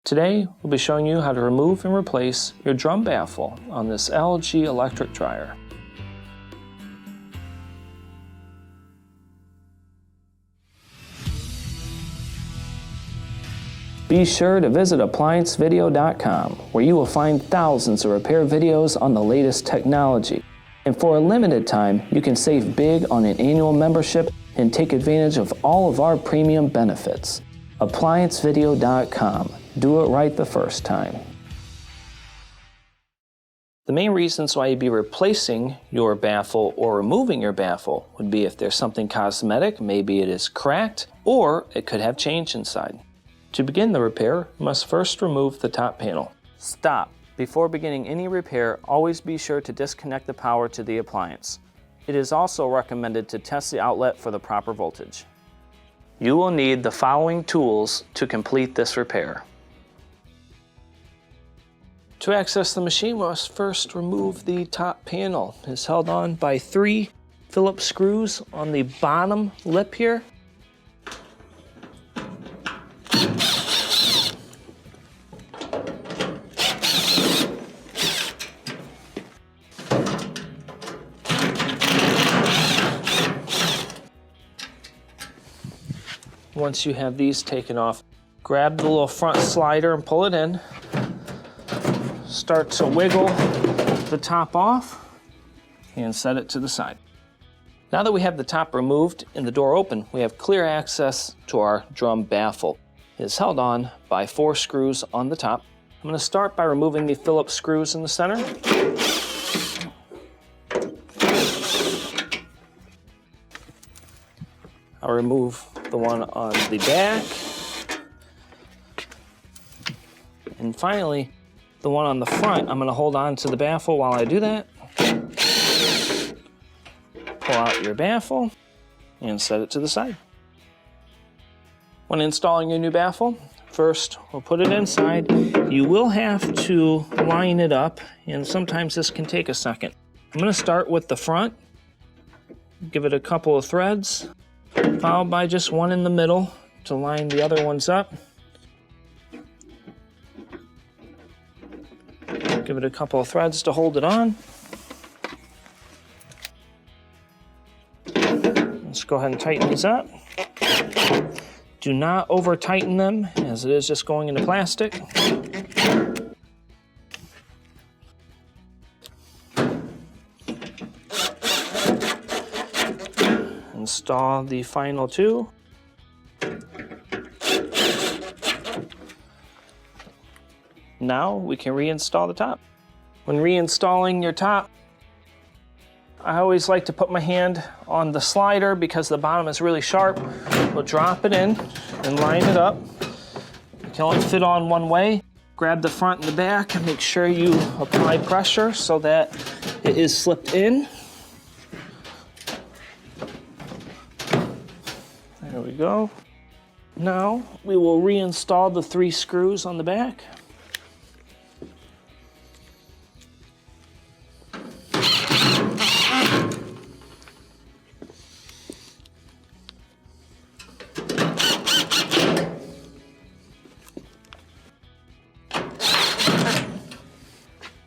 Today, we'll be showing you how to remove and replace your drum baffle on this LG electric dryer. Be sure to visit ApplianceVideo.com, where you will find thousands of repair videos on the latest technology. And for a limited time, you can save big on an annual membership and take advantage of all of our premium benefits. ApplianceVideo.com. Do it right the first time. The main reasons why you'd be replacing your baffle or removing your baffle would be if there's something cosmetic, maybe it is cracked, or it could have change inside. To begin the repair, you must first remove the top panel. Stop. Before beginning any repair, always be sure to disconnect the power to the appliance. It is also recommended to test the outlet for the proper voltage. You will need the following tools to complete this repair. To access the machine, we must first remove the top panel. It is held on by 3 Phillips screws on the bottom lip here. Once you have these taken off, grab the little front slider and pull it in. Start to wiggle the top off and set it to the side. Now that we have the top removed and the door open, we have clear access to our drum baffle. It is held on by 4 screws on the top. I'm going to start by removing the Phillips screws in the center. I'll remove the one on the back. And finally, the one on the front. I'm going to hold on to the baffle while I do that. Pull out your baffle and set it to the side. When installing your new baffle, first we'll put it inside. You will have to line it up, and sometimes this can take a second. I'm going to start with the front, give it a couple of threads, followed by just one in the middle to line the other ones up. Give it a couple of threads to hold it on. Let's go ahead and tighten these up. Do not over tighten them, as it is just going into plastic. Install the final 2. Now we can reinstall the top. When reinstalling your top, I always like to put my hand on the slider because the bottom is really sharp. We'll drop it in and line it up. You can only fit on one way. Grab the front and the back and make sure you apply pressure so that it is slipped in. There we go. Now we will reinstall the 3 screws on the back.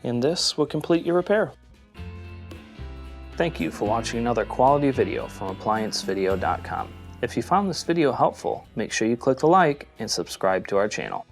And this will complete your repair. Thank you for watching another quality video from ApplianceVideo.com. If you found this video helpful, make sure you click the like and subscribe to our channel.